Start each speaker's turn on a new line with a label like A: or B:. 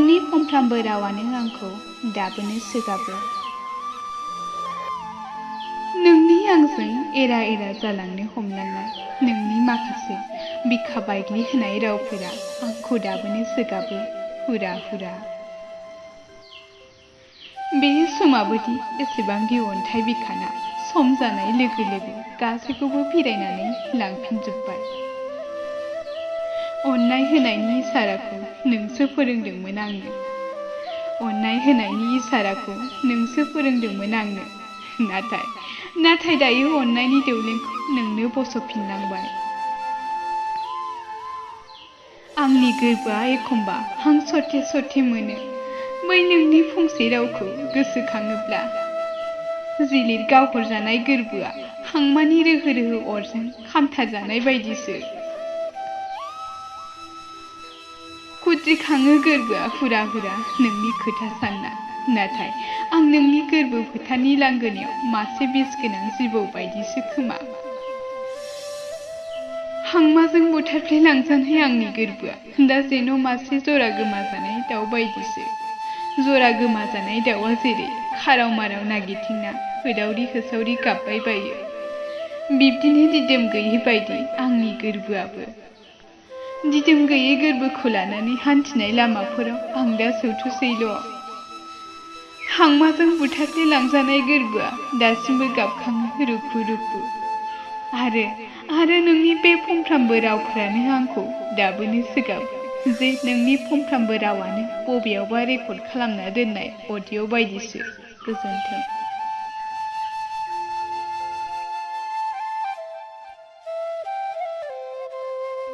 A: नोंनि फंफ्रामबो रावानो आंखौ दाबोनो सोगाबो। नोंनि आंजों एरा एरा जालांनो हमलांनाय नोंनि माखासे बिखा बायग्लि होनाय रावफोरा आंखौ दाबोनो सोगाबो हुरा हुरा। बे समाबोदि एसेबांदि अन्थाइ बिखाना सम जानाय लोगो लोगो गासैखौबो फिरायनानै लांफिनजोब्बाय। अननाय होनायनि इसाराखौ नोंसो फोरोंदोंमोन आंनो, अननाय होनायनि इसाराखौ नोंसो फोरोंदोंमोन आंनो, नाथाय दायो अननायनि दौलेंखौ नोंनो बस'फिननांबाय। आंनि गोरबोआ एखमबा हां सरथे सरथे मोनो बै नोंनि फंसे रावखौ गोसोखाङोब्ला। जिलिर गावहरजानाय गोरबोआ हांमानि रोहो रोहो अरजों खामथारजानाय बायदिसो। खुद्रिखाङो गोरबोआ हुरा हुरा नोंनि खोथा सानना, नाथाय आं नोंनि गोरबो फोथारनि लांगोनायाव मासे बिस गोनां जिबौ बायदिसो खोमा। हांमाजों बुथारफ्ले लांजानाय आंनि गोरबोआ दा जेन' मासे जरा गोमाजानाय दाउ बायदिसो। जरा गोमाजानाय दाउआ जेरै खाराव माराव नागिरथिंना होदावरि होसावरि गाबबाय बायो, बिब्दिनो दिदोम गैयै बायदि आंनि गोरबोआबो। दिदोम गैयै गोरबोखौ लानानै हान्थिनाय लामाफोराव आं दा सौथुसैल'। हांमाजों बुथारफ्ले लांजानाय गोरबोआ दासिमबो गाबखाङो रुखु रुखु। आरो नोंनि बे फंफ्रामबो रावफोरानो आंखौ दाबोनो सोगाबो, जे नोंनि फंफ्रामबो रावानो बबेयावबा रेकर्ड खालामना दोननाय अडिअ' बायदिसो। गोजोन्थों।